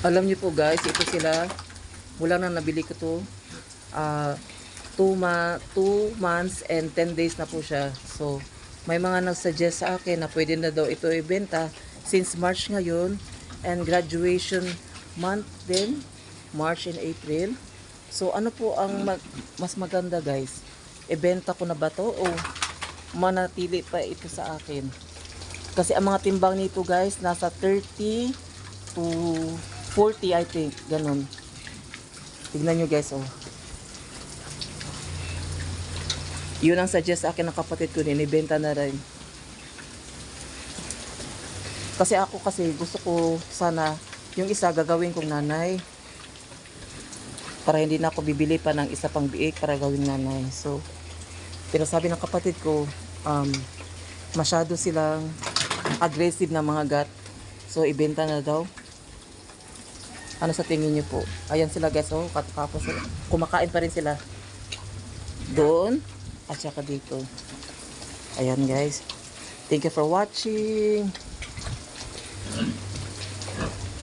Alam niyo po guys, ito sila. Mula nang nabili ko to, 2 months and 10 days na po siya. So, may mga nag-suggest sa akin na pwede na daw ito ibenta since March ngayon and graduation month din, March and April. So, ano po ang mas maganda guys? Ibenta ko na ba to o manatili pa ito sa akin? Kasi ang mga timbang nito guys, nasa 30 to 40 I think, ganun. Tignan nyo guys, oh. Yun ang suggest sa akin ng kapatid ko din, ibenta na rin. Kasi ako gusto ko sana yung isa gagawin kong nanay. Para hindi na ako bibili pa ng isa pang biik para gawin nanay. So, pero sabi ng kapatid ko, masyado silang aggressive na mga gat. So, ibenta na daw. Ano sa tingin niyo po? Ayan sila guys, oh, kapos sila. Kumakain pa rin sila. Doon, at saka dito. Ayan guys. Thank you for watching.